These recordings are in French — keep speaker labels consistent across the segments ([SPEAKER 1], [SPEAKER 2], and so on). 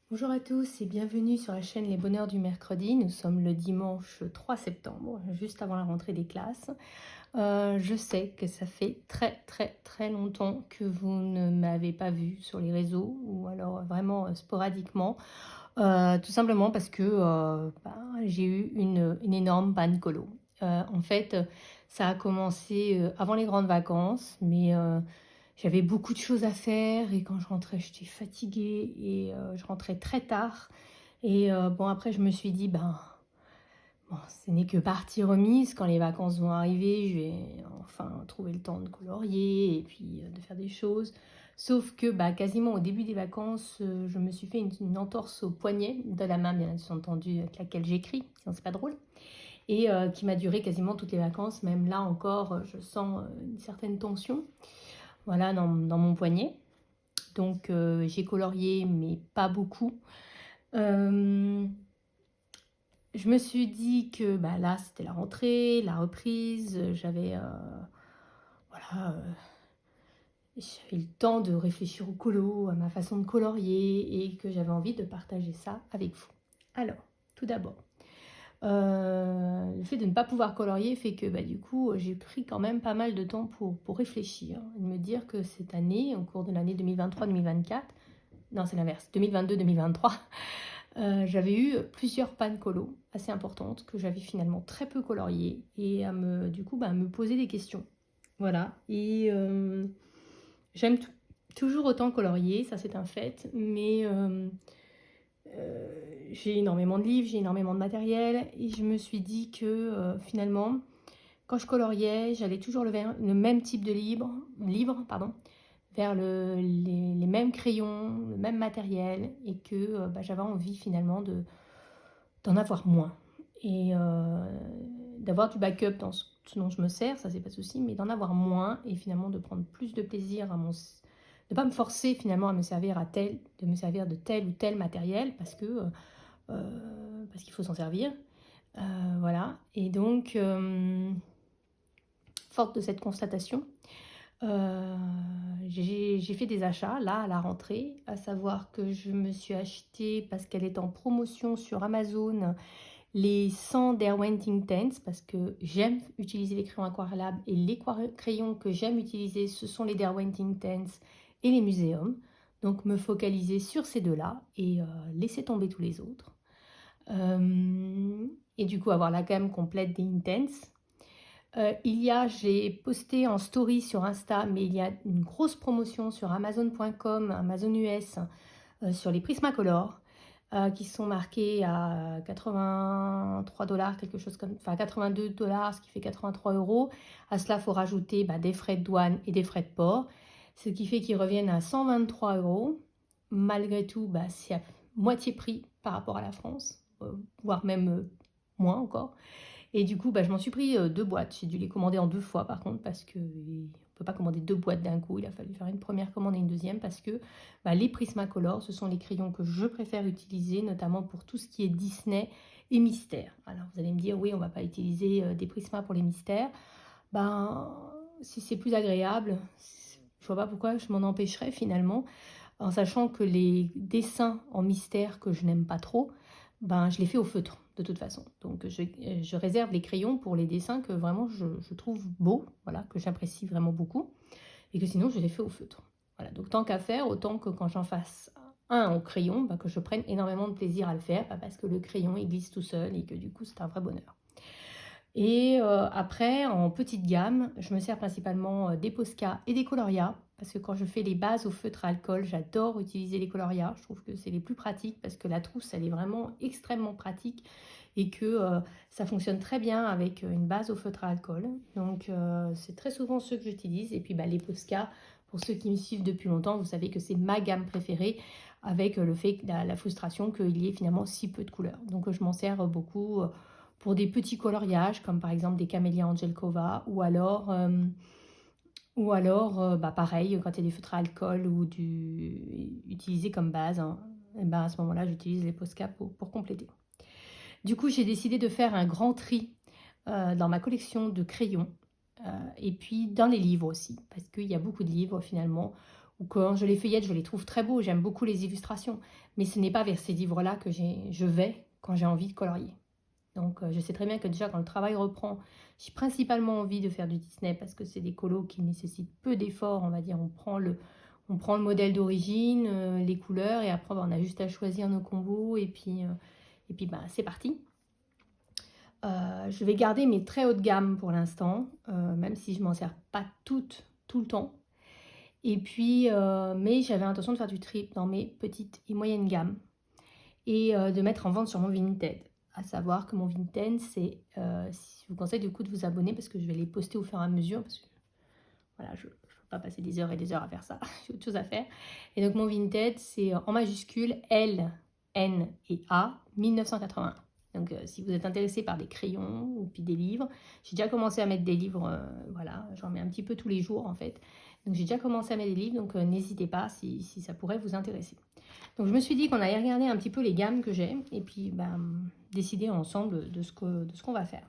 [SPEAKER 1] Bonjour à tous et bienvenue sur la chaîne Les Bonheurs du Mercredi. Nous sommes le dimanche 3 septembre, juste avant la rentrée des classes. Je sais que ça fait très longtemps que vous ne m'avez pas vu sur les réseaux ou alors vraiment sporadiquement. Tout simplement parce que j'ai eu une énorme panne colo. En fait, ça a commencé avant les grandes vacances, mais j'avais beaucoup de choses à faire et quand je rentrais, j'étais fatiguée et je rentrais très tard. Et bon, après, je me suis dit, ben, bon, ce n'est que partie remise. Quand les vacances vont arriver, je vais enfin trouver le temps de colorier et puis de faire des choses. Sauf que bah, quasiment au début des vacances, je me suis fait une entorse au poignet de la main, bien entendu, avec laquelle j'écris, sinon c'est pas drôle. Et qui m'a duré quasiment toutes les vacances. Même là encore, je sens une certaine tension, voilà, dans mon poignet. Donc j'ai colorié, mais pas beaucoup. Euh, je me suis dit que bah, là, c'était la rentrée, la reprise. Voilà, j'avais le temps de réfléchir au colo, à ma façon de colorier et que j'avais envie de partager ça avec vous. Alors, tout d'abord, le fait de ne pas pouvoir colorier fait que bah, du coup, j'ai pris quand même pas mal de temps pour réfléchir et me dire que cette année, au cours de l'année 2023-2024, non, c'est l'inverse, 2022-2023, j'avais eu plusieurs pannes colo assez importantes que j'avais finalement très peu coloriées et du coup, à me poser des questions. Voilà, et j'aime toujours autant colorier, ça c'est un fait, mais j'ai énormément de livres, j'ai énormément de matériel et je me suis dit que finalement, quand je coloriais, j'allais toujours le même type de livre pardon, vers les mêmes crayons, le même matériel et que j'avais envie finalement d'en avoir moins et d'avoir du backup dans ce dont je me sers, ça c'est pas de souci, mais d'en avoir moins et finalement de prendre plus de plaisir à de pas me forcer finalement à de me servir de tel ou tel matériel parce qu'il faut s'en servir. Voilà, et donc forte de cette constatation, j'ai fait des achats là à la rentrée, à savoir que je me suis acheté parce qu'elle est en promotion sur Amazon les 100 Derwent Intense parce que j'aime utiliser les crayons aquarellables et les crayons que j'aime utiliser ce sont les Derwent Intense et les Muséum. Donc me focaliser sur ces deux-là et laisser tomber tous les autres. Et du coup avoir la gamme complète des Intense. J'ai posté en story sur Insta, mais il y a une grosse promotion sur Amazon.com, Amazon US, sur les Prismacolor, qui sont marqués à 83 dollars, quelque chose comme, enfin 82 dollars, ce qui fait 83 euros. À cela, il faut rajouter des frais de douane et des frais de port, ce qui fait qu'ils reviennent à 123 euros. Malgré tout, c'est à moitié prix par rapport à la France, voire même moins encore. Et du coup, je m'en suis pris deux boîtes. J'ai dû les commander en deux fois par contre parce que ne peut pas commander deux boîtes d'un coup. Il a fallu faire une première commande et une deuxième parce que les Prismacolor, ce sont les crayons que je préfère utiliser, notamment pour tout ce qui est Disney et mystère. Alors vous allez me dire, oui, on ne va pas utiliser des Prismas pour les mystères. Si c'est plus agréable, je vois pas pourquoi je m'en empêcherais finalement, en sachant que les dessins en mystère que je n'aime pas trop, je les fais au feutre de toute façon. Donc je réserve les crayons pour les dessins que vraiment je trouve beaux, voilà, que j'apprécie vraiment beaucoup, et que sinon je les fais au feutre. Voilà, donc tant qu'à faire, autant que quand j'en fasse un au crayon, que je prenne énormément de plaisir à le faire, parce que le crayon il glisse tout seul et que du coup c'est un vrai bonheur. Et après, en petite gamme, je me sers principalement des Posca et des Coloria, parce que quand je fais les bases au feutre à alcool, j'adore utiliser les Coloria. Je trouve que c'est les plus pratiques, parce que la trousse, elle est vraiment extrêmement pratique, et que ça fonctionne très bien avec une base au feutre à alcool. Donc c'est très souvent ceux que j'utilise. Et puis les Posca, pour ceux qui me suivent depuis longtemps, vous savez que c'est ma gamme préférée, avec le fait, la frustration qu'il y ait finalement si peu de couleurs. Donc je m'en sers beaucoup pour des petits coloriages, comme par exemple des Camellia Angelkova, ou alors pareil, quand il y a des feutres à alcool ou utilisés comme base, hein, et à ce moment-là, j'utilise les Posca pour compléter. Du coup, j'ai décidé de faire un grand tri dans ma collection de crayons, et puis dans les livres aussi, parce qu'il y a beaucoup de livres finalement ou quand je les feuillette, je les trouve très beaux, j'aime beaucoup les illustrations. Mais ce n'est pas vers ces livres-là que je vais quand j'ai envie de colorier. Donc je sais très bien que déjà quand le travail reprend, j'ai principalement envie de faire du Disney parce que c'est des colos qui nécessitent peu d'efforts, on va dire. On prend le modèle d'origine, les couleurs, et après on a juste à choisir nos combos et puis bah, c'est parti. Je vais garder mes très hautes gammes pour l'instant, même si je ne m'en sers pas toutes tout le temps. Et puis, mais j'avais l'intention de faire du trip dans mes petites et moyennes gammes et de mettre en vente sur mon Vinted. À savoir que mon Vinted, c'est, si je vous conseille du coup de vous abonner parce que je vais les poster au fur et à mesure parce que voilà, je ne peux pas passer des heures et des heures à faire ça, j'ai autre chose à faire. Et donc mon Vinted, c'est en majuscule L, N et A 1981. Donc si vous êtes intéressé par des crayons ou puis des livres, j'ai déjà commencé à mettre des livres, voilà, j'en mets un petit peu tous les jours en fait. Donc j'ai déjà commencé à mettre des livres, donc n'hésitez pas si ça pourrait vous intéresser. Donc je me suis dit qu'on allait regarder un petit peu les gammes que j'ai et puis décider ensemble de ce qu'on va faire.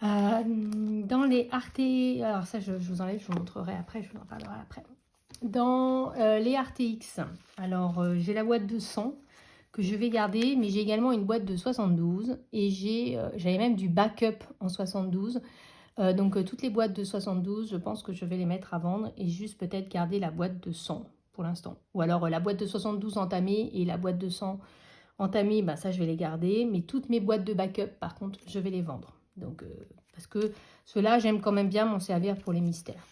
[SPEAKER 1] Dans les Arte, alors ça je vous enlève, je vous montrerai après, je vous en parlerai après. Dans les RTX, alors j'ai la boîte de 100 que je vais garder, mais j'ai également une boîte de 72 et j'avais même du backup en 72. Donc toutes les boîtes de 72, je pense que je vais les mettre à vendre et juste peut-être garder la boîte de 100 pour l'instant. Ou alors la boîte de 72 entamée et la boîte de 100 entamée, bah, ça je vais les garder. Mais toutes mes boîtes de backup, par contre, je vais les vendre. Donc, parce que ceux-là, j'aime quand même bien m'en servir pour les mystères.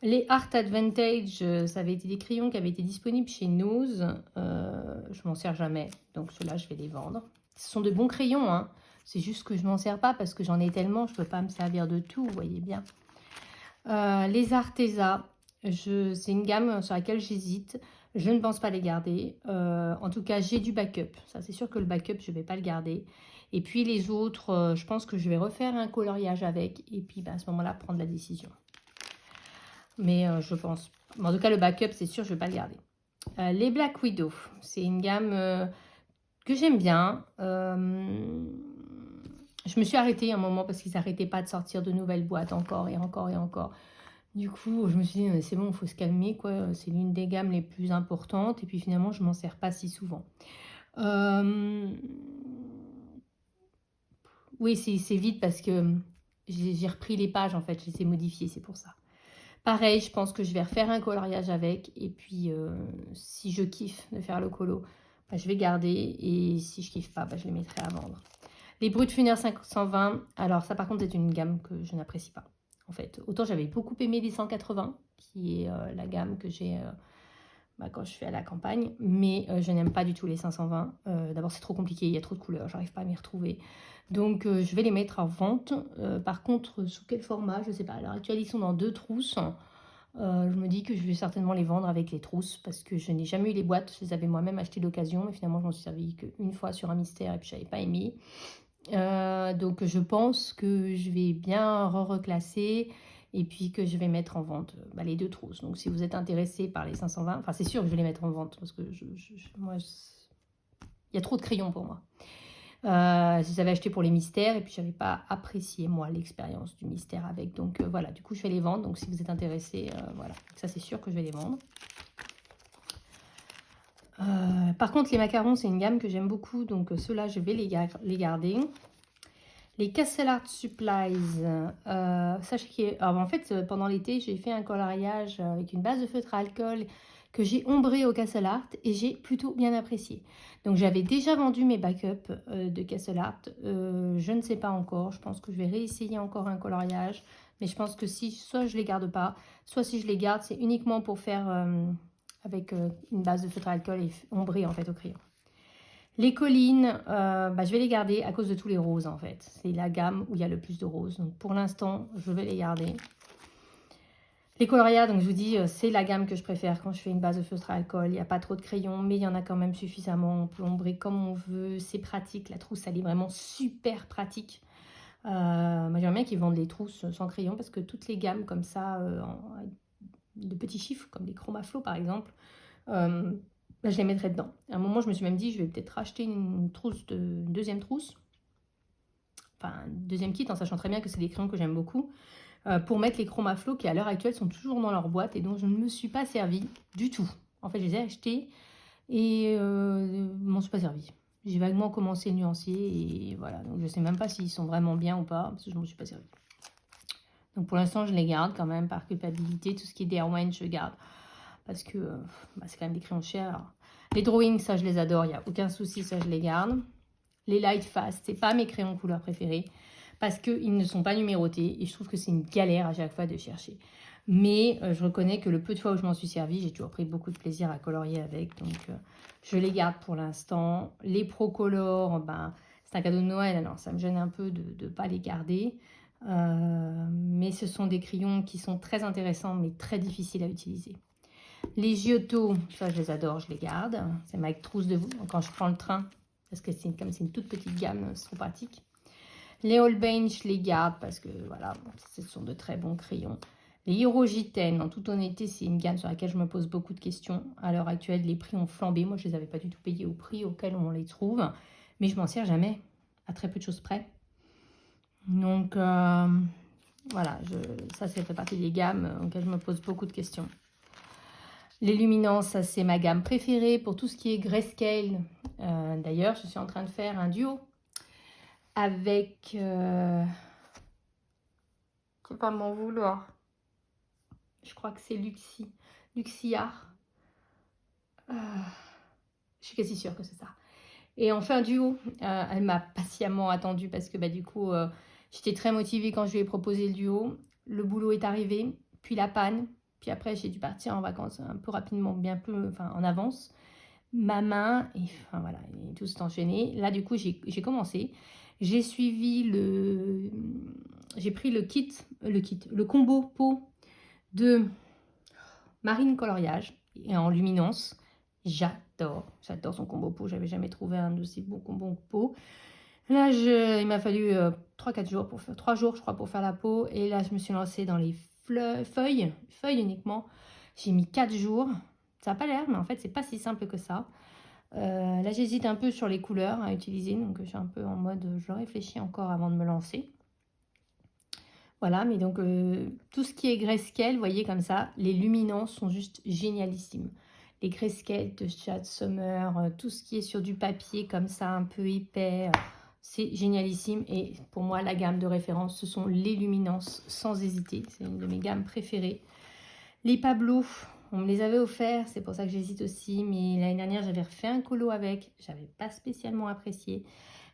[SPEAKER 1] Les Art Advantage, ça avait été des crayons qui avaient été disponibles chez Nose. Je m'en sers jamais, donc ceux-là, je vais les vendre. Ce sont de bons crayons, hein. C'est juste que je m'en sers pas parce que j'en ai tellement, je peux pas me servir de tout, vous voyez bien. Les Arteza, c'est une gamme sur laquelle j'hésite. Je ne pense pas les garder. En tout cas, j'ai du backup. Ça, c'est sûr que le backup, je ne vais pas le garder. Et puis les autres, je pense que je vais refaire un coloriage avec. Et puis à ce moment-là, prendre la décision. Mais je pense. En tout cas, le backup, c'est sûr, je ne vais pas le garder. Les Black Widow, c'est une gamme que j'aime bien. Je me suis arrêtée un moment parce qu'ils n'arrêtaient pas de sortir de nouvelles boîtes encore et encore et encore. Du coup, je me suis dit, c'est bon, il faut se calmer, quoi. C'est l'une des gammes les plus importantes. Et puis finalement, je ne m'en sers pas si souvent. Oui, c'est vite parce que j'ai repris les pages, en fait. Je les ai modifiées, c'est pour ça. Pareil, je pense que je vais refaire un coloriage avec. Et puis, si je kiffe de faire le colo, bah, je vais garder. Et si je kiffe pas, bah, je les mettrai à vendre. Les Brut Funner 520, alors ça par contre c'est une gamme que je n'apprécie pas. En fait, autant j'avais beaucoup aimé les 180, qui est la gamme que j'ai quand je suis à la campagne, mais je n'aime pas du tout les 520. D'abord c'est trop compliqué, il y a trop de couleurs, j'arrive pas à m'y retrouver. Donc je vais les mettre en vente. Par contre, sous quel format, je ne sais pas. À l'heure actuelle, ils sont dans 2 trousses. Je me dis que je vais certainement les vendre avec les trousses parce que je n'ai jamais eu les boîtes. Je les avais moi-même achetées d'occasion, mais finalement je m'en suis servi qu'une fois sur un mystère et puis je n'avais pas aimé. Donc je pense que je vais bien reclasser et puis que je vais mettre en vente les 2 trousses. Donc si vous êtes intéressé par les 520, enfin c'est sûr que je vais les mettre en vente parce que moi, il y a trop de crayons pour moi. Je les avais achetés pour les mystères et puis j'avais pas apprécié moi l'expérience du mystère avec. Donc voilà, du coup je vais les vendre. Donc si vous êtes intéressé, voilà, ça c'est sûr que je vais les vendre. Par contre les macarons c'est une gamme que j'aime beaucoup, donc ceux-là je vais les garder. Les Castle Art Supplies, sachez qu'en fait pendant l'été j'ai fait un coloriage avec une base de feutre à alcool que j'ai ombré au Castle Art et j'ai plutôt bien apprécié. Donc j'avais déjà vendu mes backups de Castle Art, je ne sais pas encore, je pense que je vais réessayer encore un coloriage, mais je pense que si soit je les garde pas, soit si je les garde c'est uniquement pour faire avec une base de feutre à alcool et ombrer en fait au crayon. Les collines, je vais les garder à cause de tous les roses en fait. C'est la gamme où il y a le plus de roses. Donc pour l'instant, je vais les garder. Les colorias, donc je vous dis, c'est la gamme que je préfère quand je fais une base de feutre à alcool. Il n'y a pas trop de crayons, mais il y en a quand même suffisamment. On peut ombrer comme on veut. C'est pratique. La trousse, elle est vraiment super pratique. Moi, j'aimerais bien qu'ils vendent les trousses sans crayon parce que toutes les gammes comme ça, de petits chiffres, comme les Chromaflow par exemple, je les mettrais dedans. À un moment, je me suis même dit, je vais peut-être racheter une deuxième trousse. Enfin, deuxième kit, en sachant très bien que c'est des crayons que j'aime beaucoup. pour mettre les Chromaflow qui à l'heure actuelle sont toujours dans leur boîte et dont je ne me suis pas servi du tout. En fait, je les ai achetés et m'en suis pas servi. J'ai vaguement commencé le nuancier et voilà. Donc je sais même pas s'ils sont vraiment bien ou pas parce que je m'en suis pas servi. Donc pour l'instant, je les garde quand même par culpabilité. Tout ce qui est Derwent, je garde parce que c'est quand même des crayons chers. Alors, les drawings, ça je les adore, il n'y a aucun souci, ça je les garde. Les Light Fast, c'est pas mes crayons couleur préférés parce qu'ils ne sont pas numérotés et je trouve que c'est une galère à chaque fois de chercher. Mais je reconnais que le peu de fois où je m'en suis servi, j'ai toujours pris beaucoup de plaisir à colorier avec. Donc je les garde pour l'instant. Les Procolor, c'est un cadeau de Noël, alors ça me gêne un peu de ne pas les garder. Mais ce sont des crayons qui sont très intéressants mais très difficiles à utiliser. Les Giotto, ça je les adore, je les garde. C'est ma trousse de vous quand je prends le train parce que comme c'est une toute petite gamme, c'est trop pratique. Les Holbein, je les garde parce que voilà, ce sont de très bons crayons. Les Hirogiten, en toute honnêteté, c'est une gamme sur laquelle je me pose beaucoup de questions. À l'heure actuelle, les prix ont flambé. Moi, je ne les avais pas du tout payés au prix auquel on les trouve. Mais je m'en sers jamais, à très peu de choses près. Donc, voilà, ça fait partie des gammes auxquelles je me pose beaucoup de questions. Les Luminance, ça c'est ma gamme préférée pour tout ce qui est grayscale. D'ailleurs, je suis en train de faire un duo avec... je ne vais pas m'en vouloir. Je crois que c'est Luxiar. Je suis quasi sûre que c'est ça. Et on fait un duo. Elle m'a patiemment attendue parce que du coup, j'étais très motivée quand je lui ai proposé le duo. Le boulot est arrivé, puis la panne. Puis après, j'ai dû partir en vacances un peu rapidement, bien peu, en avance. Ma main, et voilà, et tout s'est enchaîné. Là, du coup, j'ai commencé. J'ai suivi j'ai pris le combo pot de Marine Coloriage et en luminance. J'adore son combo pot. J'avais jamais trouvé un aussi beau combo pot. Là, il m'a fallu 3-4 jours, 3 jours, je crois, pour faire la peau. Et là, je me suis lancée dans les feuilles uniquement. J'ai mis 4 jours. Ça n'a pas l'air, mais en fait, c'est pas si simple que ça. Là, j'hésite un peu sur les couleurs à utiliser. Donc, je suis un peu en mode, je réfléchis encore avant de me lancer. Voilà, mais donc, tout ce qui est grayscale, vous voyez comme ça, les luminances sont juste génialissimes. Les grayscale de Chad Summer, tout ce qui est sur du papier comme ça, un peu épais, c'est génialissime. Et pour moi, la gamme de référence, ce sont les luminances, sans hésiter. C'est une de mes gammes préférées. Les Pablo, on me les avait offerts, c'est pour ça que j'hésite aussi. Mais l'année dernière, j'avais refait un colo avec. J'avais pas spécialement apprécié.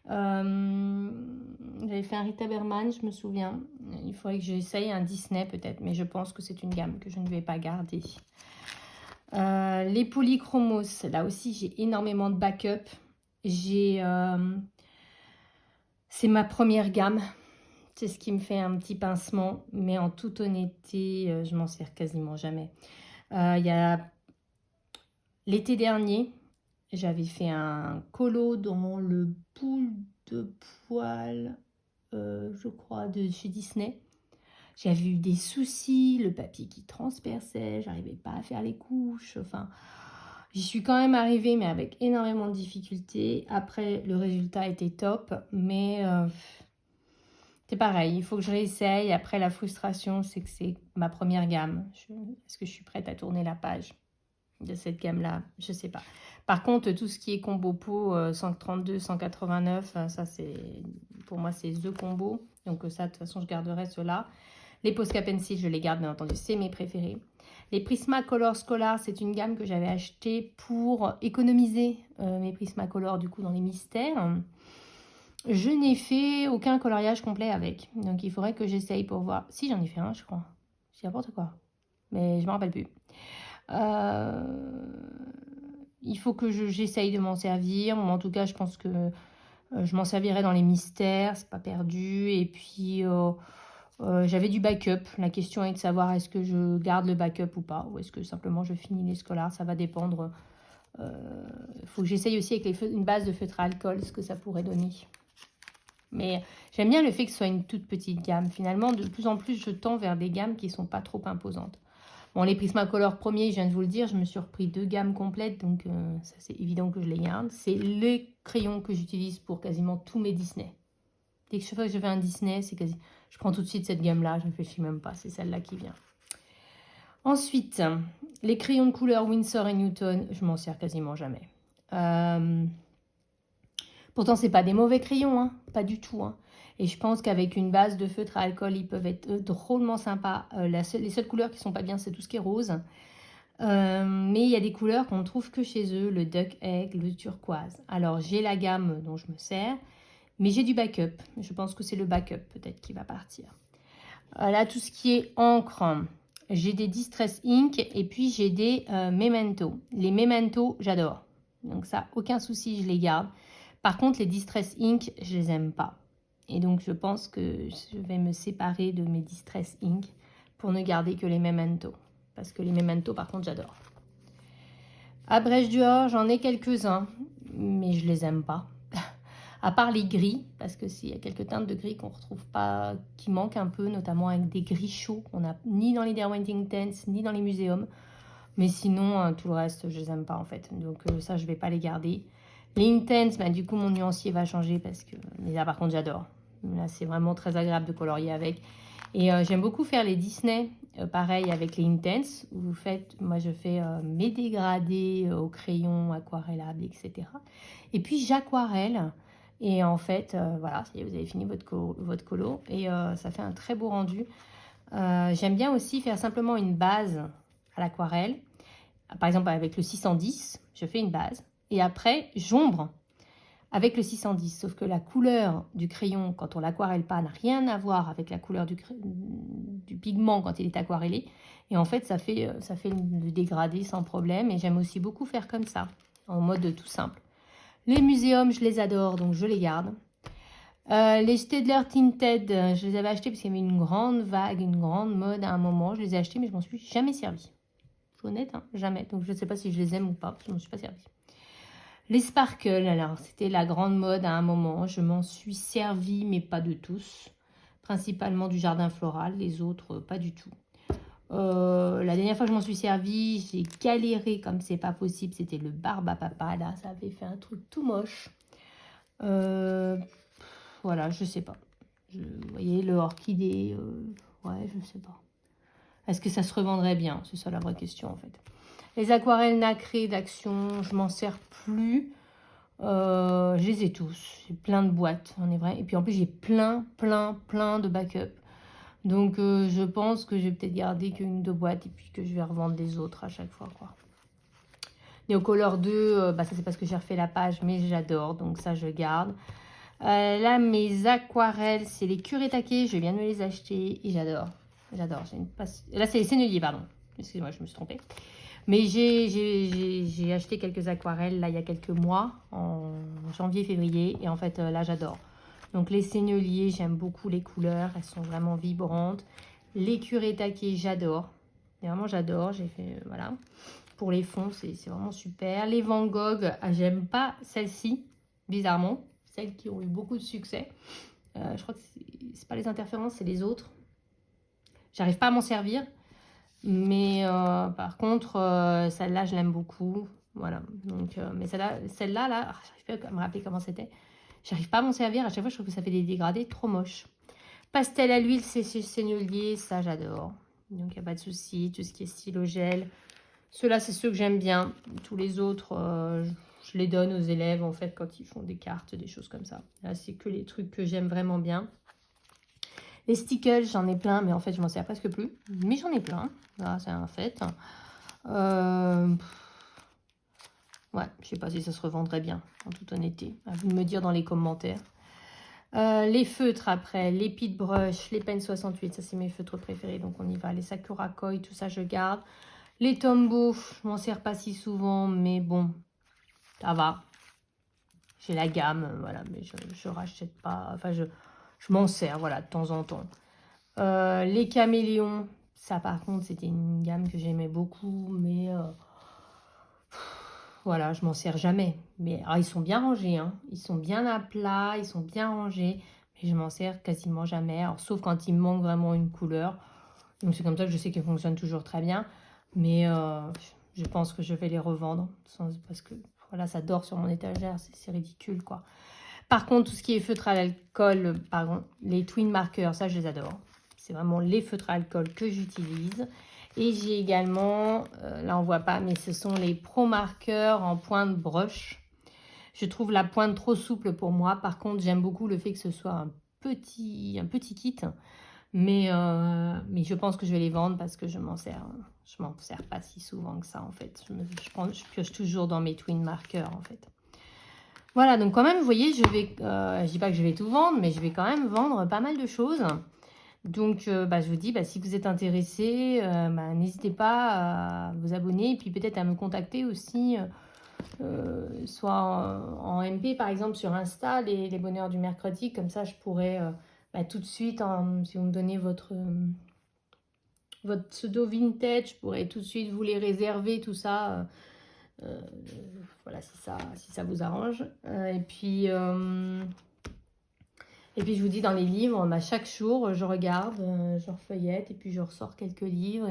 [SPEAKER 1] J'avais fait un Rita Berman, je me souviens. Il faudrait que j'essaye un Disney peut-être. Mais je pense que c'est une gamme que je ne vais pas garder. Les polychromos, là aussi j'ai énormément de backup. C'est ma première gamme. C'est ce qui me fait un petit pincement. Mais en toute honnêteté, je m'en sers quasiment jamais. Il y a l'été dernier, j'avais fait un colo dans le boule de poil, je crois, de chez Disney. J'avais eu des soucis, le papier qui transperçait, j'arrivais pas à faire les couches, enfin, j'y suis quand même arrivée, mais avec énormément de difficultés. Après, le résultat était top, mais c'est pareil, il faut que je réessaye. Après, la frustration, c'est que c'est ma première gamme. Est-ce que je suis prête à tourner la page de cette gamme-là? Je sais pas. Par contre, tout ce qui est combo pot 132, 189, ça c'est pour moi c'est the combo. Donc ça, de toute façon, je garderai ceux-là. Les Posca Pencil, je les garde bien entendu, c'est mes préférés. Les Prismacolor Scholar, c'est une gamme que j'avais achetée pour économiser mes Prismacolor du coup dans les mystères. Je n'ai fait aucun coloriage complet avec, donc il faudrait que j'essaye pour voir. Si, j'en ai fait un, je crois. C'est n'importe quoi, mais je me rappelle plus. Il faut que j'essaye de m'en servir. Moi, en tout cas, je pense que je m'en servirai dans les mystères, c'est pas perdu. Et puis, j'avais du backup. La question est de savoir est-ce que je garde le backup ou pas, ou est-ce que simplement je finis les scholars. Ça va dépendre. Il faut que j'essaye aussi avec une base de feutre à alcool, ce que ça pourrait donner. Mais j'aime bien le fait que ce soit une toute petite gamme. Finalement, de plus en plus, je tends vers des gammes qui ne sont pas trop imposantes. Bon, les Prismacolor premiers, je viens de vous le dire, je me suis repris 2 gammes complètes, donc ça c'est évident que je les garde. C'est les crayons que j'utilise pour quasiment tous mes Disney. Dès que je fais un Disney, c'est quasi... Je prends tout de suite cette gamme-là, je ne réfléchis même pas, c'est celle-là qui vient. Ensuite, les crayons de couleur Winsor et Newton, je m'en sers quasiment jamais. Pourtant, c'est pas des mauvais crayons, hein, pas du tout. Hein. Et je pense qu'avec une base de feutre à alcool, ils peuvent être drôlement sympas. Les seules couleurs qui sont pas bien, c'est tout ce qui est rose. Mais il y a des couleurs qu'on ne trouve que chez eux, le duck egg, le turquoise. Alors, j'ai la gamme dont je me sers, mais j'ai du backup. Je pense que c'est le backup peut-être qui va partir. Là, tout ce qui est encre, j'ai des Distress Ink et puis j'ai des Memento. Les Memento, j'adore. Donc ça, aucun souci, je les garde. Par contre, les Distress Ink, je les aime pas. Et donc, je pense que je vais me séparer de mes Distress Ink pour ne garder que les Memento. Parce que les Memento, par contre, j'adore. À Brèche-du-Hors, j'en ai quelques-uns, mais je les aime pas. À part les gris, parce que s'il y a quelques teintes de gris qu'on retrouve pas, qui manquent un peu, notamment avec des gris chauds qu'on n'a ni dans les Derwent Intense, ni dans les muséums. Mais sinon, tout le reste, je les aime pas en fait. Donc ça, je vais pas les garder. Les Intense, bah, du coup, mon nuancier va changer parce que... Mais là, par contre, j'adore. Là, c'est vraiment très agréable de colorier avec. Et j'aime beaucoup faire les Disney, pareil avec les Intense. Où vous faites, moi, je fais mes dégradés au crayon, aquarellable, etc. Et puis, j'aquarelle. Et en fait, voilà, vous avez fini votre colo. Et ça fait un très beau rendu. J'aime bien aussi faire simplement une base à l'aquarelle. Par exemple, avec le 610, je fais une base. Et après, j'ombre avec le 610. Sauf que la couleur du crayon, quand on l'aquarelle pas, n'a rien à voir avec la couleur du pigment quand il est aquarellé. Et en fait, ça fait le dégradé sans problème. Et j'aime aussi beaucoup faire comme ça, en mode tout simple. Les muséums, je les adore, donc je les garde. Les Staedtler Tinted, je les avais achetés parce qu'il y avait une grande vague, une grande mode à un moment. Je les ai achetés, mais je m'en suis jamais servi. Je suis honnête, hein, jamais. Donc je ne sais pas si je les aime ou pas, je ne m'en suis pas servi. Les Sparkle, alors c'était la grande mode à un moment. Je m'en suis servi, mais pas de tous. Principalement du jardin floral, les autres, pas du tout. La dernière fois que je m'en suis servi, j'ai galéré comme c'est pas possible. C'était le Barbe à Papa, là, ça avait fait un truc tout moche. Voilà, je sais pas. Vous voyez, le orchidée, ouais, je sais pas. Est-ce que ça se revendrait bien? C'est ça la vraie question en fait. Les aquarelles nacrées d'Action, je m'en sers plus. Je les ai tous. J'ai plein de boîtes, on est vrai. Et puis en plus, j'ai plein de backup. Donc je pense que je vais peut-être garder qu'une ou deux boîtes et puis que je vais revendre les autres à chaque fois, quoi. Neocolor 2, bah ça c'est parce que j'ai refait la page, mais j'adore. Donc ça, je garde. Là, mes aquarelles, c'est les Kuretake. Je viens de me les acheter et j'adore. J'adore. Là, c'est les Sennelier, pardon. Excusez-moi, je me suis trompée. Mais j'ai acheté quelques aquarelles là il y a quelques mois, en janvier, février. Et en fait, là, j'adore. Donc, les Sennelier, j'aime beaucoup les couleurs. Elles sont vraiment vibrantes. Les Kuretake, j'adore. Vraiment, j'adore. J'ai fait, voilà. Pour les fonds, c'est vraiment super. Les Van Gogh, j'aime pas celle-ci, bizarrement. Celles qui ont eu beaucoup de succès. Je crois que c'est pas les interférences, c'est les autres. J'arrive pas à m'en servir. Mais par contre, celle-là, je l'aime beaucoup. Voilà. Donc, mais celle-là, là, j'arrive pas à me rappeler comment c'était. J'arrive pas à m'en servir. À chaque fois, je trouve que ça fait des dégradés trop moches. Pastel à l'huile, c'est Sennelier. Ça, j'adore. Donc, il n'y a pas de souci. Tout ce qui est stylo gel. Ceux-là, c'est ceux que j'aime bien. Tous les autres, je les donne aux élèves, en fait, quand ils font des cartes, des choses comme ça. Là, c'est que les trucs que j'aime vraiment bien. Les stickers, j'en ai plein, mais en fait, je m'en sers presque plus. Mais j'en ai plein. Là, c'est un fait. Ouais, je sais pas si ça se revendrait bien, en toute honnêteté. À vous de me dire dans les commentaires. Les feutres après, les Pit Brush, les Pen 68, ça c'est mes feutres préférés, donc on y va. Les Sakura Koi, tout ça je garde. Les Tombow, je m'en sers pas si souvent, mais bon, ça va. J'ai la gamme, voilà, mais je rachète pas, enfin je m'en sers, voilà, de temps en temps. Les Caméléons, ça par contre c'était une gamme que j'aimais beaucoup, mais voilà, je m'en sers jamais. Mais alors, ils sont bien rangés, hein. Ils sont bien à plat, ils sont bien rangés, mais je m'en sers quasiment jamais. Alors, sauf quand il me manque vraiment une couleur. Donc c'est comme ça que je sais qu'ils fonctionnent toujours très bien. Mais je pense que je vais les revendre. Parce que voilà, ça dort sur mon étagère, c'est ridicule quoi. Par contre, tout ce qui est feutre à l'alcool, pardon, les twin markers, ça je les adore. C'est vraiment les feutres à alcool que j'utilise. Et j'ai également, là on voit pas, mais ce sont les pro marqueurs en pointe brush. Je trouve la pointe trop souple pour moi. Par contre, j'aime beaucoup le fait que ce soit un petit kit. Mais je pense que je vais les vendre parce que je m'en sers pas si souvent que ça en fait. Je pioche toujours dans mes twin markers en fait. Voilà, donc quand même, vous voyez, je dis pas que je vais tout vendre, mais je vais quand même vendre pas mal de choses. Donc, je vous dis, si vous êtes intéressé, n'hésitez pas à vous abonner et puis peut-être à me contacter aussi, soit en MP par exemple sur Insta, les bonheurs du mercredi, comme ça je pourrais tout de suite, si vous me donnez votre pseudo vintage, je pourrais tout de suite vous les réserver, tout ça. Voilà, si ça vous arrange. Et puis je vous dis, dans les livres, chaque jour je regarde, je refeuillette et puis je ressors quelques livres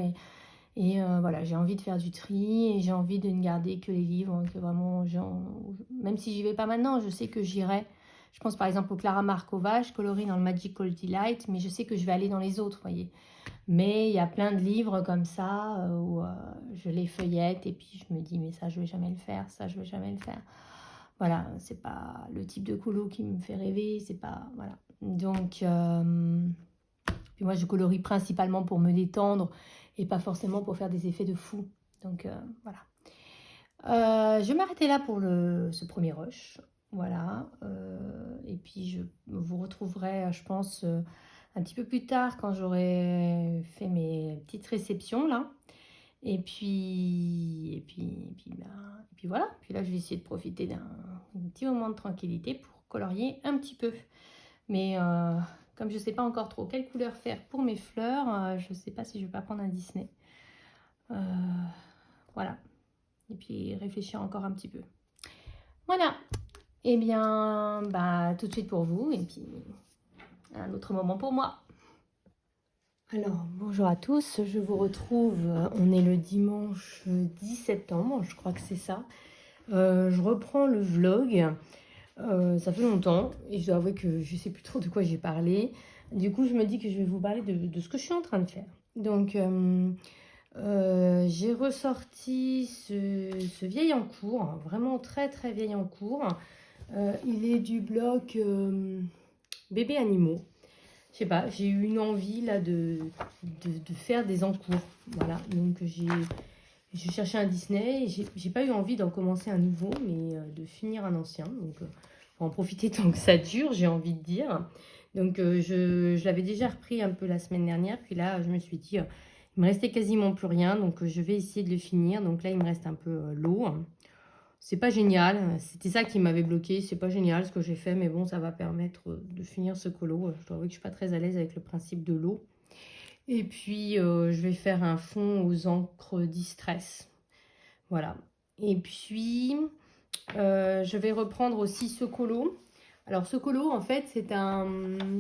[SPEAKER 1] et voilà, j'ai envie de faire du tri et j'ai envie de ne garder que les livres que vraiment, même si j'y vais pas maintenant, je sais que j'irai. Je pense par exemple au Clara Markova, je colorie dans le Magical Delight, mais je sais que je vais aller dans les autres, voyez. Mais il y a plein de livres comme ça où je les feuillette et puis je me dis, mais ça je vais jamais le faire, ça je vais jamais le faire. Voilà, c'est pas le type de colo qui me fait rêver, c'est pas, voilà. Donc, puis moi je colorie principalement pour me détendre et pas forcément pour faire des effets de fou. Donc, voilà. Je vais m'arrêter là pour ce premier rush. Voilà. Et puis je vous retrouverai, je pense, un petit peu plus tard quand j'aurai fait mes petites réceptions là. Et puis voilà. Puis là, je vais essayer de profiter d'un petit moment de tranquillité pour colorier un petit peu. Mais comme je ne sais pas encore trop quelle couleur faire pour mes fleurs, je ne sais pas si je vais pas prendre un Disney. Voilà. Et puis réfléchir encore un petit peu. Voilà. Et bien, tout de suite pour vous. Et puis un autre moment pour moi. Alors, bonjour à tous, je vous retrouve, on est le dimanche 10 septembre, je crois que c'est ça. Je reprends le vlog, ça fait longtemps et je dois avouer que je ne sais plus trop de quoi j'ai parlé. Du coup, je me dis que je vais vous parler de ce que je suis en train de faire. Donc, j'ai ressorti ce vieil en cours, vraiment très très vieil en cours. Il est du blog Bébé Animaux. Je sais pas, j'ai eu une envie là de faire des encours. Voilà, donc j'ai cherché un Disney. J'ai pas eu envie d'en commencer un nouveau, mais de finir un ancien. Donc, pour en profiter tant que ça dure, j'ai envie de dire. Donc, je l'avais déjà repris un peu la semaine dernière. Puis là, je me suis dit, il me restait quasiment plus rien. Donc, je vais essayer de le finir. Donc là, il me reste un peu l'eau. C'est pas génial, c'était ça qui m'avait bloqué, c'est pas génial ce que j'ai fait, mais bon, ça va permettre de finir ce colo. Je dois avouer que je suis pas très à l'aise avec le principe de l'eau. Et puis, je vais faire un fond aux encres Distress. Voilà. Et puis, je vais reprendre aussi ce colo. Alors, ce colo, en fait, c'est un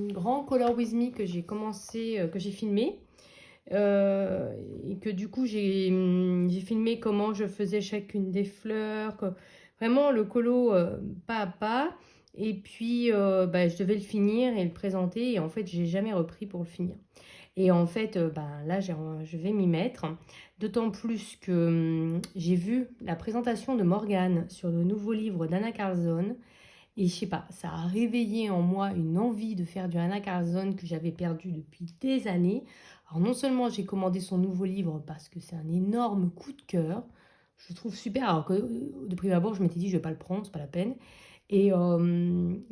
[SPEAKER 1] grand Color With Me que j'ai commencé, que j'ai filmé. Et que du coup j'ai filmé comment je faisais chacune des fleurs, vraiment le colo pas à pas. Et puis je devais le finir et le présenter et en fait j'ai jamais repris pour le finir. Et en fait là je vais m'y mettre, d'autant plus que j'ai vu la présentation de Morgane sur le nouveau livre d'Anna Carlzon. Et je sais pas, ça a réveillé en moi une envie de faire du Anna Carlzon que j'avais perdu depuis des années. Alors non seulement j'ai commandé son nouveau livre parce que c'est un énorme coup de cœur, je le trouve super, alors que de prime abord je m'étais dit je vais pas le prendre, c'est pas la peine. Et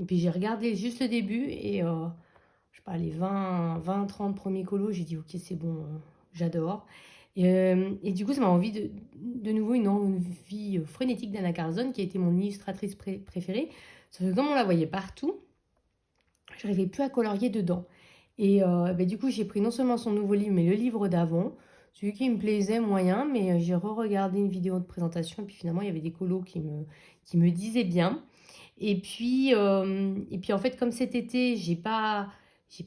[SPEAKER 1] puis j'ai regardé juste le début et je sais pas, les 20-30 premiers colos, j'ai dit ok c'est bon, j'adore. Et du coup ça m'a envie de nouveau une envie frénétique d'Anna Carlzon qui a été mon illustratrice préférée. Sauf que comme on la voyait partout, je n'arrivais plus à colorier dedans. Et du coup, j'ai pris non seulement son nouveau livre, mais le livre d'avant. Celui qui me plaisait moyen, mais j'ai re-regardé une vidéo de présentation. Et puis finalement, il y avait des colos qui me disaient bien. Et puis en fait, comme cet été, j'ai pas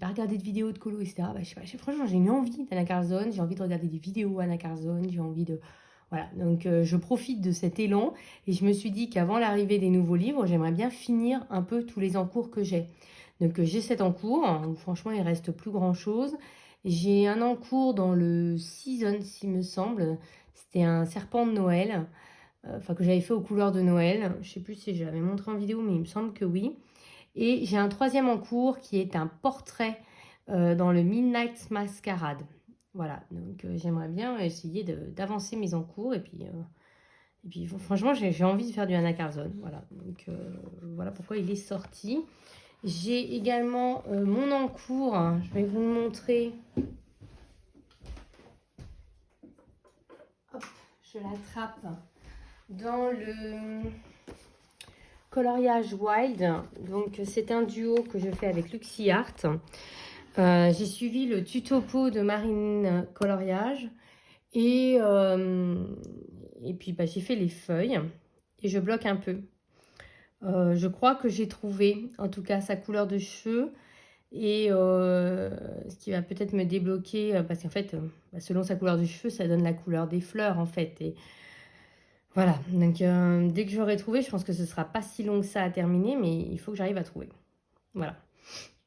[SPEAKER 1] regardé de vidéos de colos, etc. Je sais pas, franchement, j'ai une envie d'Anna Carlzon. J'ai envie de regarder des vidéos Anna Carlzon. J'ai envie de... Voilà, donc je profite de cet élan et je me suis dit qu'avant l'arrivée des nouveaux livres, j'aimerais bien finir un peu tous les encours que j'ai. Donc j'ai 7 encours, où franchement il reste plus grand chose. J'ai un encours dans le Season, s'il me semble. C'était un serpent de Noël, enfin que j'avais fait aux couleurs de Noël. Je sais plus si je l'avais montré en vidéo, mais il me semble que oui. Et j'ai un troisième en cours qui est un portrait dans le Midnight Masquerade. Voilà, donc j'aimerais bien essayer d'avancer mes encours et puis franchement j'ai envie de faire du Anna Carlson. Voilà, donc voilà pourquoi il est sorti. J'ai également mon encours, hein, je vais vous le montrer. Hop, je l'attrape dans le coloriage Wild. Donc c'est un duo que je fais avec Luxi Art. J'ai suivi le tuto de Marine Coloriage et puis bah, j'ai fait les feuilles et je bloque un peu. Je crois que j'ai trouvé en tout cas sa couleur de cheveux et ce qui va peut-être me débloquer parce qu'en fait bah, selon sa couleur de cheveux ça donne la couleur des fleurs en fait et voilà, donc dès que j'aurai trouvé, je pense que ce sera pas si long que ça à terminer, mais il faut que j'arrive à trouver. Voilà.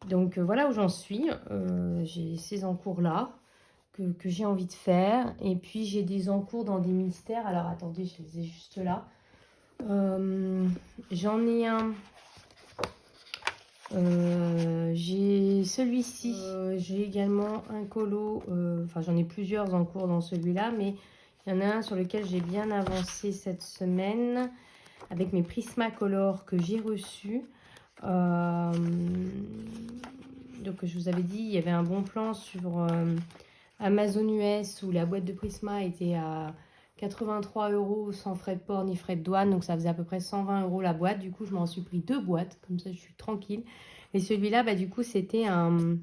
[SPEAKER 1] Donc voilà où j'en suis. J'ai ces encours-là que j'ai envie de faire. Et puis j'ai des encours dans des mystères. Alors attendez, je les ai juste là. J'en ai un. J'ai celui-ci. J'ai également un colo. Enfin, j'en ai plusieurs en cours dans celui-là, mais il y en a un sur lequel j'ai bien avancé cette semaine avec mes Prismacolor que j'ai reçus. Donc je vous avais dit, il y avait un bon plan sur Amazon US où la boîte de Prisma était à 83 € sans frais de port ni frais de douane. Donc ça faisait à peu près 120 € la boîte. Du coup, je m'en suis pris 2 boîtes. Comme ça, je suis tranquille. Et celui-là, bah, du coup, c'était un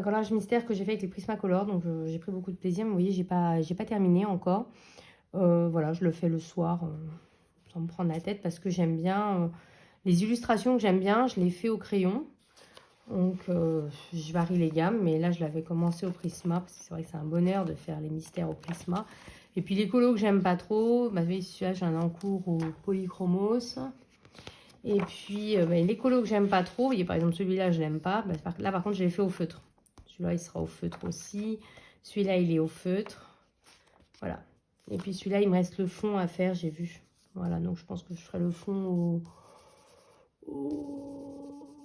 [SPEAKER 1] collage mystère que j'ai fait avec les Prismacolor. Donc j'ai pris beaucoup de plaisir. Mais vous voyez, j'ai pas terminé encore. Voilà, je le fais le soir sans me prendre la tête parce que j'aime bien les illustrations que j'aime bien. Je les fais au crayon. Donc, je varie les gammes, mais là, je l'avais commencé au Prisma, parce que c'est vrai que c'est un bonheur de faire les mystères au Prisma. Et puis, les colos que j'aime pas trop, bah, celui-là, j'ai un encours au Polychromos. Et puis, bah, les colos que j'aime pas trop, vous voyez, par exemple, celui-là, je l'aime pas. Bah, là, par contre, je l'ai fait au feutre. Celui-là, il sera au feutre aussi. Celui-là, il est au feutre. Voilà. Et puis, celui-là, il me reste le fond à faire, j'ai vu. Voilà, donc je pense que je ferai le fond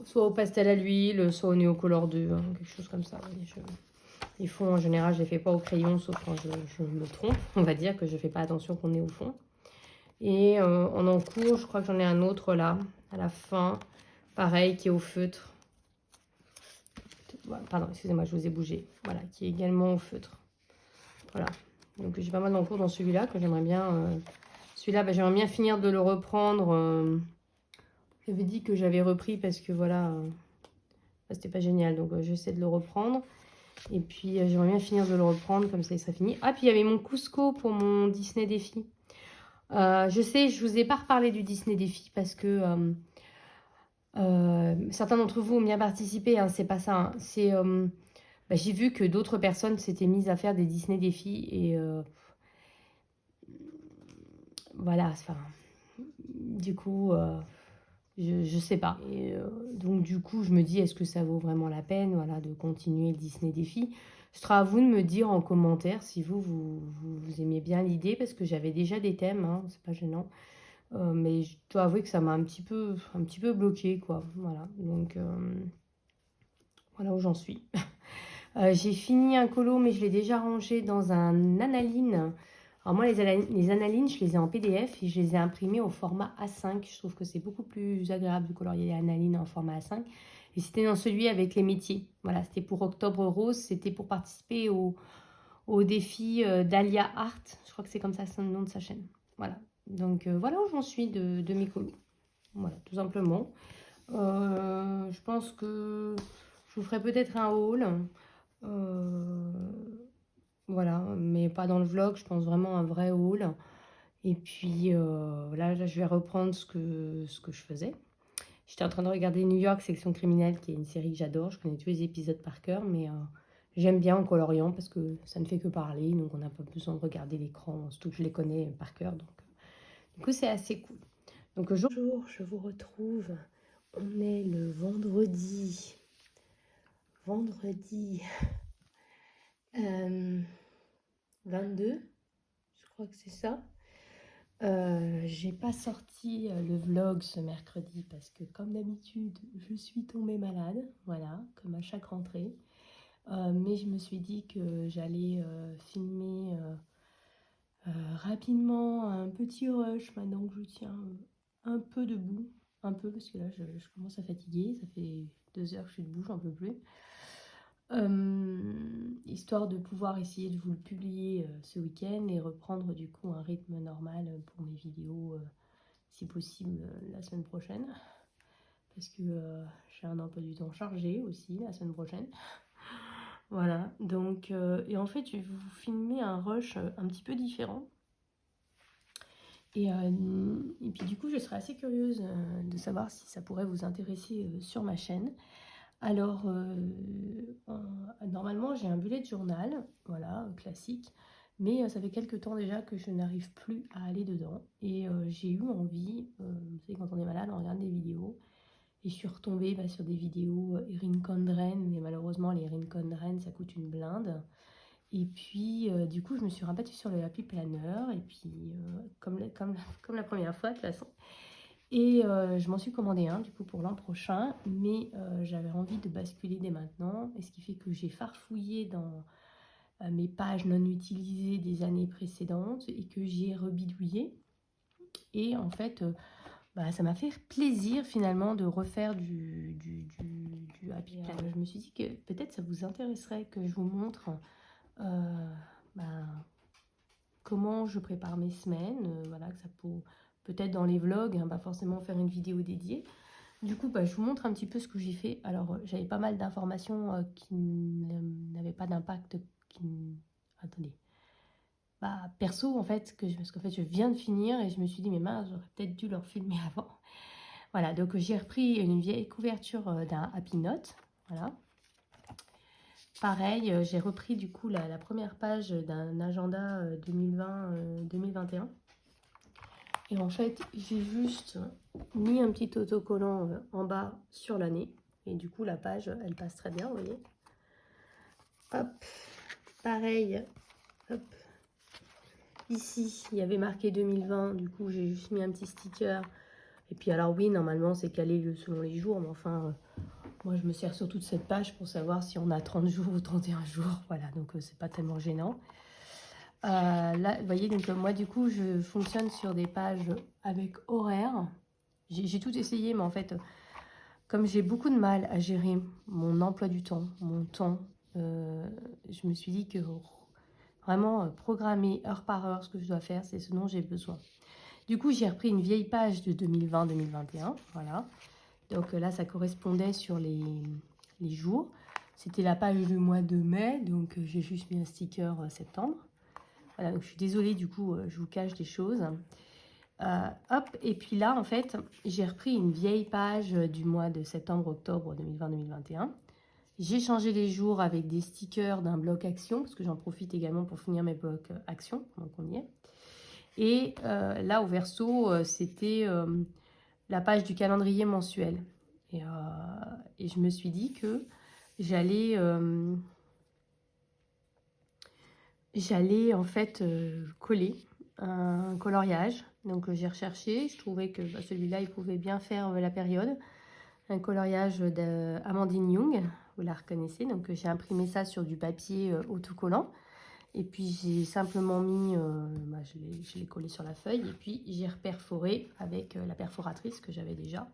[SPEAKER 1] soit au pastel à l'huile, soit au néocolor 2, hein, quelque chose comme ça. Les fonds, en général, je ne les fais pas au crayon, sauf quand je me trompe. On va dire que je ne fais pas attention qu'on est au fond. Et en encours, je crois que j'en ai un autre là, à la fin. Pareil, qui est au feutre. Voilà, pardon, excusez-moi, je vous ai bougé. Voilà, qui est également au feutre. Voilà. Donc j'ai pas mal d'encours dans celui-là que j'aimerais bien... celui-là, bah, j'aimerais bien finir de le reprendre... J'avais dit que j'avais repris parce que voilà, c'était pas génial. Donc j'essaie de le reprendre. Et puis j'aimerais bien finir de le reprendre, comme ça il serait fini. Ah, puis il y avait mon Cusco pour mon Disney Défi. Je sais, je vous ai pas reparlé du Disney Défi parce que certains d'entre vous ont bien participé, hein, c'est pas ça. Hein. C'est, bah, j'ai vu que d'autres personnes s'étaient mises à faire des Disney Défis et voilà, enfin, du coup... je sais pas. Et donc du coup, je me dis, est-ce que ça vaut vraiment la peine, voilà, de continuer le Disney Défi? Ce sera à vous de me dire en commentaire si vous aimez bien l'idée, parce que j'avais déjà des thèmes, hein, c'est pas gênant. Mais je dois avouer que ça m'a un petit peu bloqué, quoi. Voilà, donc voilà où j'en suis. J'ai fini un colo, mais je l'ai déjà rangé dans un analine. Alors moi, les analines, je les ai en PDF et je les ai imprimés au format A5. Je trouve que c'est beaucoup plus agréable de colorier les analines en format A5. Et c'était dans celui avec les métiers. Voilà, c'était pour Octobre Rose. C'était pour participer au défi d'Alia Art. Je crois que c'est comme ça le nom de sa chaîne. Voilà. Donc voilà où j'en suis de mes colos. Voilà, tout simplement. Je pense que je vous ferai peut-être un haul. Voilà, mais pas dans le vlog, je pense vraiment un vrai haul. Et puis là, je vais reprendre ce que je faisais. J'étais en train de regarder New York Section Criminelle, qui est une série que j'adore. Je connais tous les épisodes par cœur, mais J'aime bien en coloriant parce que ça ne fait que parler, donc on n'a pas besoin de regarder l'écran, surtout que je les connais par cœur. Donc, du coup, c'est assez cool. Donc, bonjour, je vous retrouve. On est le vendredi. Vendredi 22, je crois que c'est ça. J'ai pas sorti le vlog ce mercredi parce que comme d'habitude je suis tombée malade, voilà, comme à chaque rentrée. Mais je me suis dit que j'allais filmer rapidement un petit rush maintenant que je tiens un peu debout, un peu parce que là je commence à fatiguer, ça fait 2 heures que je suis debout, j'en peux plus. Histoire de pouvoir essayer de vous le publier ce week-end et reprendre du coup un rythme normal pour mes vidéos, si possible la semaine prochaine. Parce que j'ai un emploi du temps chargé aussi la semaine prochaine. Voilà, donc, et en fait je vais vous filmer un rush un petit peu différent. Et puis du coup je serais assez curieuse de savoir si ça pourrait vous intéresser sur ma chaîne. Alors, normalement, j'ai un bullet journal, voilà, classique, mais ça fait quelques temps déjà que je n'arrive plus à aller dedans. Et j'ai eu envie, vous savez, quand on est malade, on regarde des vidéos, et je suis retombée sur des vidéos Erin Condren, mais malheureusement, les Erin Condren, ça coûte une blinde. Et puis, du coup, je me suis rabattue sur le Happy Planner, et puis, comme la première fois, de toute façon. Et je m'en suis commandé un du coup pour l'an prochain, mais j'avais envie de basculer dès maintenant, et ce qui fait que j'ai farfouillé dans mes pages non utilisées des années précédentes et que j'ai rebidouillé. Et en fait, ça m'a fait plaisir finalement de refaire du Happy Planner. Je me suis dit que peut-être ça vous intéresserait que je vous montre comment je prépare mes semaines, voilà, que ça peut-être dans les vlogs, hein, pas forcément faire une vidéo dédiée. Du coup, je vous montre un petit peu ce que j'ai fait. Alors, j'avais pas mal d'informations qui n'avaient pas d'impact. Attendez. Perso, en fait, parce qu'en fait, je viens de finir et je me suis dit, mais mince, j'aurais peut-être dû leur filmer avant. Voilà, donc j'ai repris une vieille couverture d'un Happy Note. Voilà. Pareil, j'ai repris du coup la première page d'un agenda 2020-2021. Et en fait, j'ai juste mis un petit autocollant en bas sur l'année. Et du coup, la page, elle passe très bien, vous voyez. Hop, pareil, hop. Ici, il y avait marqué 2020, du coup, j'ai juste mis un petit sticker. Et puis, alors oui, normalement, c'est calé selon les jours, mais enfin, moi, je me sers surtout de cette page pour savoir si on a 30 jours ou 31 jours. Voilà, donc c'est pas tellement gênant. Là, vous voyez, donc moi, du coup, je fonctionne sur des pages avec horaire. J'ai tout essayé, mais en fait, comme j'ai beaucoup de mal à gérer mon emploi du temps, mon temps, je me suis dit que vraiment programmer heure par heure ce que je dois faire, c'est ce dont j'ai besoin. Du coup, j'ai repris une vieille page de 2020-2021, voilà. Donc là, ça correspondait sur les jours. C'était la page du mois de mai, donc j'ai juste mis un sticker septembre. Voilà, donc je suis désolée, du coup, je vous cache des choses. Hop, et puis là, en fait, j'ai repris une vieille page du mois de septembre-octobre 2020-2021. J'ai changé les jours avec des stickers d'un bloc action, parce que j'en profite également pour finir mes blocs action, donc on y est. Et là, au verso, c'était la page du calendrier mensuel. Et je me suis dit que j'allais en fait coller un coloriage. Donc j'ai recherché, je trouvais que celui-là il pouvait bien faire la période. Un coloriage d'Amandine Young, vous la reconnaissez. Donc j'ai imprimé ça sur du papier autocollant. Et puis j'ai simplement mis, je l'ai collé sur la feuille. Et puis j'ai reperforé avec la perforatrice que j'avais déjà.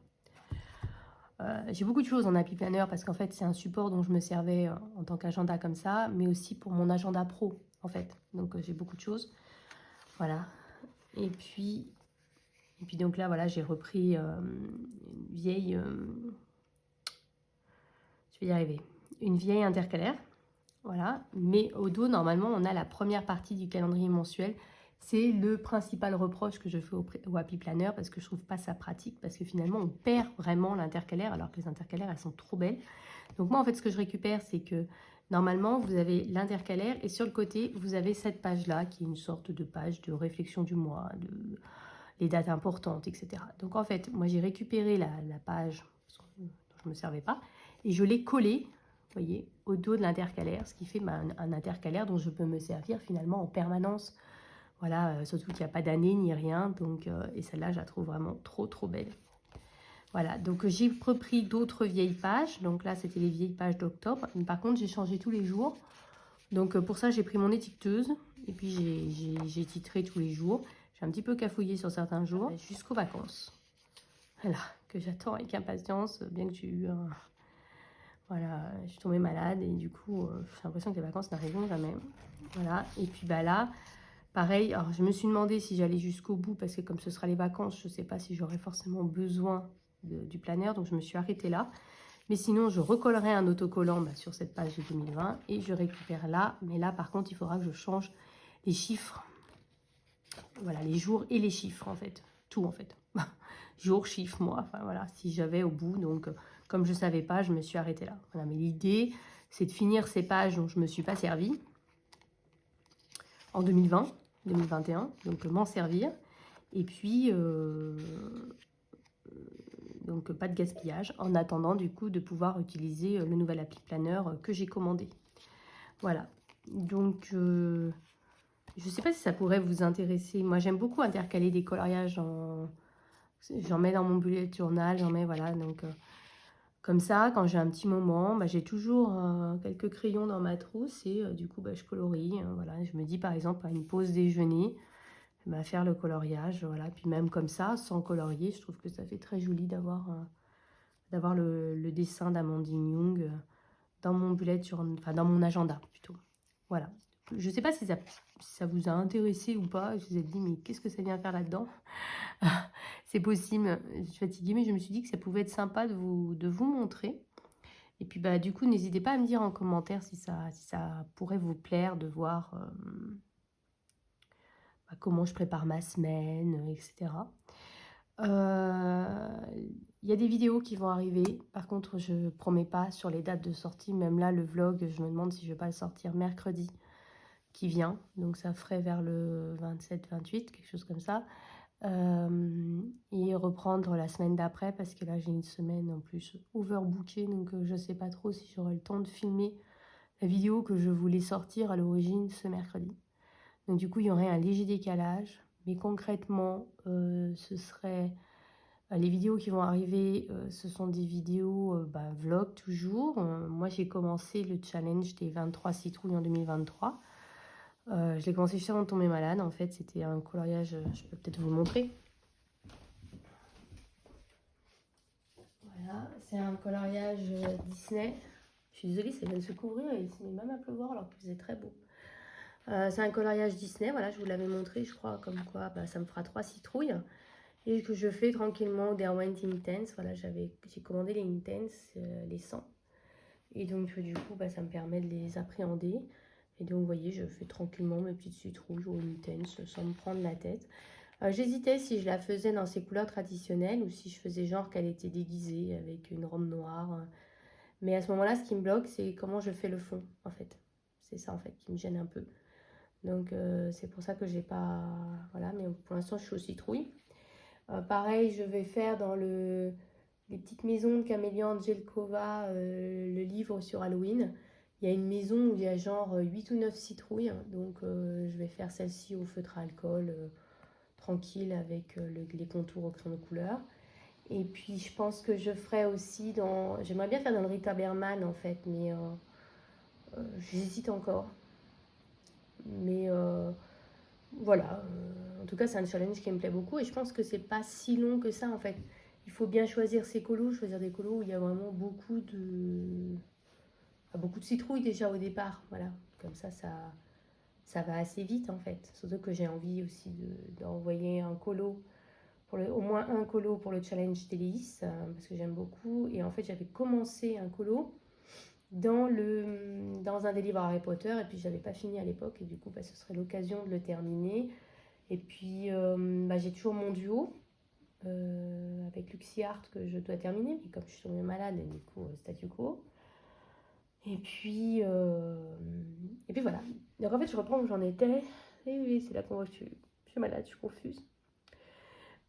[SPEAKER 1] J'ai beaucoup de choses en Happy Planner parce qu'en fait c'est un support dont je me servais en tant qu'agenda comme ça, mais aussi pour mon agenda pro en fait. Donc j'ai beaucoup de choses. Voilà. Et puis donc là voilà, j'ai repris une vieille, je vais y arriver, une vieille intercalaire. Voilà. Mais au dos normalement on a la première partie du calendrier mensuel. C'est le principal reproche que je fais au Happy Planner parce que je trouve pas ça pratique, parce que finalement on perd vraiment l'intercalaire alors que les intercalaires elles sont trop belles. Donc moi en fait ce que je récupère c'est que Normalement, vous avez l'intercalaire et sur le côté, vous avez cette page-là qui est une sorte de page de réflexion du mois, les dates importantes, etc. Donc en fait, moi j'ai récupéré la page dont je ne me servais pas et je l'ai collée, vous voyez, au dos de l'intercalaire, ce qui fait un intercalaire dont je peux me servir finalement en permanence. Voilà, surtout qu'il n'y a pas d'année ni rien, donc, et celle-là, je la trouve vraiment trop, trop belle. Voilà, donc j'ai repris d'autres vieilles pages. Donc là, c'était les vieilles pages d'octobre. Mais par contre, j'ai changé tous les jours. Donc pour ça, j'ai pris mon étiqueteuse. Et puis, j'ai titré tous les jours. J'ai un petit peu cafouillé sur certains jours. Jusqu'aux vacances. Voilà, que j'attends avec impatience. Bien que j'ai eu un... Voilà, je suis tombée malade. Et du coup, j'ai l'impression que les vacances n'arriveront jamais. Voilà, et puis bah là... Pareil, alors je me suis demandé si j'allais jusqu'au bout parce que comme ce sera les vacances, je ne sais pas si j'aurai forcément besoin du planeur, donc je me suis arrêtée là. Mais sinon, je recollerai un autocollant sur cette page de 2020 et je récupère là. Mais là, par contre, il faudra que je change les chiffres. Voilà, les jours et les chiffres en fait. Tout en fait. Jour, chiffre, mois, enfin voilà, si j'avais au bout. Donc, comme je ne savais pas, je me suis arrêtée là. Voilà, mais l'idée, c'est de finir ces pages dont je ne me suis pas servie en 2020, 2021, donc m'en servir. Et puis, donc pas de gaspillage, en attendant du coup de pouvoir utiliser le nouvel appli planeur que j'ai commandé. Voilà, donc je ne sais pas si ça pourrait vous intéresser. Moi, j'aime beaucoup intercaler des coloriages, j'en mets dans mon bullet journal, j'en mets, voilà, donc... Comme ça, quand j'ai un petit moment, bah, j'ai toujours quelques crayons dans ma trousse et du coup, bah, je colorie. Voilà. Je me dis par exemple à une pause déjeuner, bah, faire le coloriage. Voilà. Puis même comme ça, sans colorier, je trouve que ça fait très joli d'avoir le dessin d'Amandine Young dans mon bullet, enfin dans mon agenda plutôt. Voilà. Je ne sais pas si ça vous a intéressé ou pas. Je vous ai dit, mais qu'est-ce que ça vient faire là-dedans? C'est possible, je suis fatiguée, mais je me suis dit que ça pouvait être sympa de vous montrer. Et puis, bah, du coup, n'hésitez pas à me dire en commentaire si ça pourrait vous plaire de voir bah, comment je prépare ma semaine, etc. Il y a des vidéos qui vont arriver. Par contre, je ne promets pas sur les dates de sortie. Même là, le vlog, je me demande si je ne vais pas le sortir mercredi qui vient. Donc, ça ferait vers le 27-28, quelque chose comme ça. Et reprendre la semaine d'après parce que là j'ai une semaine en plus overbookée, donc je sais pas trop si j'aurai le temps de filmer la vidéo que je voulais sortir à l'origine ce mercredi. Donc du coup il y aurait un léger décalage, mais concrètement ce serait les vidéos qui vont arriver, ce sont des vidéos vlog toujours. Moi j'ai commencé le challenge des 23 citrouilles en 2023. Je l'ai commencé juste avant de tomber malade. En fait, c'était un coloriage, je peux peut-être vous le montrer. Voilà, c'est un coloriage Disney. Je suis désolée, ça vient de se couvrir et il se met même à pleuvoir alors qu'il faisait très beau. C'est un coloriage Disney, voilà, je vous l'avais montré, je crois, comme quoi ça me fera 3 citrouilles. Et que je fais tranquillement Derwent Intense. Voilà, j'ai commandé les Intense, les 100. Et donc, du coup, ça me permet de les appréhender. Et donc, vous voyez, je fais tranquillement mes petites citrouilles au Intense sans me prendre la tête. J'hésitais si je la faisais dans ses couleurs traditionnelles ou si je faisais genre qu'elle était déguisée avec une robe noire. Mais à ce moment-là, ce qui me bloque, c'est comment je fais le fond, en fait. C'est ça, en fait, qui me gêne un peu. Donc, c'est pour ça que j'ai pas... Voilà, mais pour l'instant, je suis aux citrouilles. Pareil, je vais faire dans les petites maisons de Camélia Angelkova, le livre sur Halloween. Il y a une maison où il y a genre 8 ou 9 citrouilles. Donc, je vais faire celle-ci au feutre à alcool, tranquille, avec les contours au crayon de couleur. Et puis, je pense que je ferai aussi dans... J'aimerais bien faire dans le Rita Berman, en fait, mais j'hésite encore. Mais voilà, en tout cas, c'est un challenge qui me plaît beaucoup. Et je pense que c'est pas si long que ça, en fait. Il faut bien choisir ses colos, choisir des colos où il y a vraiment beaucoup de citrouilles déjà au départ. Voilà, comme ça va assez vite, en fait. Surtout que j'ai envie aussi d'envoyer un colo au moins un colo pour le challenge Téléis, parce que j'aime beaucoup. Et en fait, j'avais commencé un colo dans un des livres Harry Potter, et puis je n'avais pas fini à l'époque, et du coup, ce serait l'occasion de le terminer. Et puis, j'ai toujours mon duo avec Luxie Art que je dois terminer, mais comme je suis tombée malade, et du coup, statu quo. Et puis voilà. Donc en fait, je reprends où j'en étais. Et oui, c'est là qu'on voit que je suis malade, je suis confuse.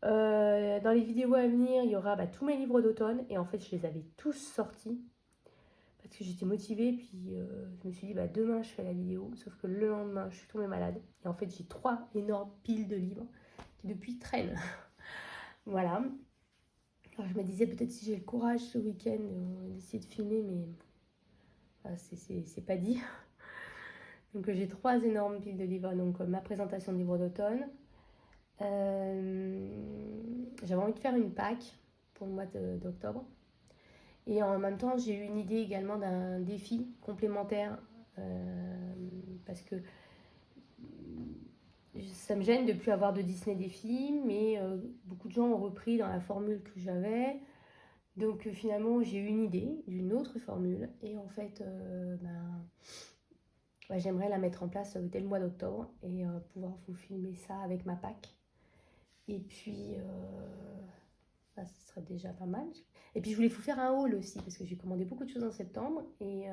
[SPEAKER 1] Dans les vidéos à venir, il y aura tous mes livres d'automne. Et en fait, je les avais tous sortis parce que j'étais motivée. Puis je me suis dit, demain, je fais la vidéo. Sauf que le lendemain, je suis tombée malade. Et en fait, j'ai 3 énormes piles de livres qui depuis traînent. Voilà. Alors, je me disais peut-être si j'ai le courage ce week-end d'essayer de filmer, mais c'est pas dit. Donc j'ai 3 énormes piles de livres. Donc ma présentation de livre d'automne. J'avais envie de faire une Pâques pour le mois d'octobre. Et en même temps, j'ai eu une idée également d'un défi complémentaire parce que ça me gêne de ne plus avoir de Disney défi, mais beaucoup de gens ont repris dans la formule que j'avais. Donc finalement, j'ai eu une idée d'une autre formule et en fait, j'aimerais la mettre en place dès le mois d'octobre et pouvoir vous filmer ça avec ma Pâques. Et puis, ce serait déjà pas mal. Et puis, je voulais vous faire un haul aussi parce que j'ai commandé beaucoup de choses en septembre et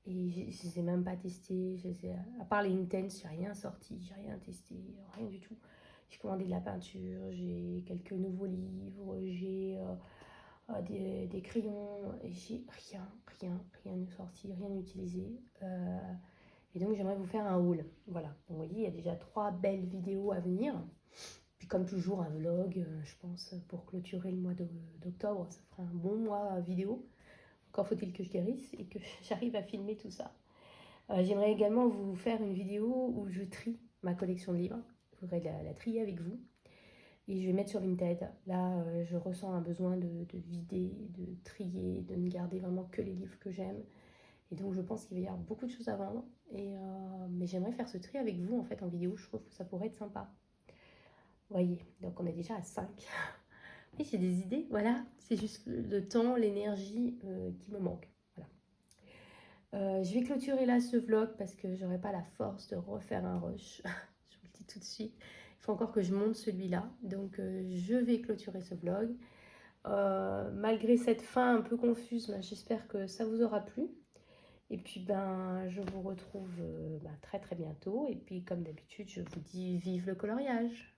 [SPEAKER 1] je ne les ai même pas testées. À part les Intense, j'ai rien sorti, j'ai rien testé, rien du tout. J'ai commandé de la peinture, j'ai quelques nouveaux livres, j'ai des crayons, et j'ai rien sorti, rien utilisé. Et donc j'aimerais vous faire un haul. Voilà, donc, vous voyez, il y a déjà 3 belles vidéos à venir. Puis comme toujours, un vlog, je pense, pour clôturer le mois d'octobre, ça fera un bon mois vidéo. Encore faut-il que je guérisse et que j'arrive à filmer tout ça. J'aimerais également vous faire une vidéo où je trie ma collection de livres. Je voudrais la trier avec vous. Et je vais mettre sur Vinted. Là, je ressens un besoin de vider, de trier, de ne garder vraiment que les livres que j'aime. Et donc, je pense qu'il va y avoir beaucoup de choses à vendre. Mais j'aimerais faire ce tri avec vous, en fait, en vidéo. Je trouve que ça pourrait être sympa. Vous voyez, donc on est déjà à 5. Oui, j'ai des idées, voilà. C'est juste le temps, l'énergie qui me manque. Voilà. Je vais clôturer là ce vlog parce que j'aurai pas la force de refaire un rush. Je vous le dis tout de suite. Il faut encore que je monte celui-là. Donc, je vais clôturer ce vlog. Malgré cette fin un peu confuse, j'espère que ça vous aura plu. Et puis, je vous retrouve très très bientôt. Et puis, comme d'habitude, je vous dis vive le coloriage!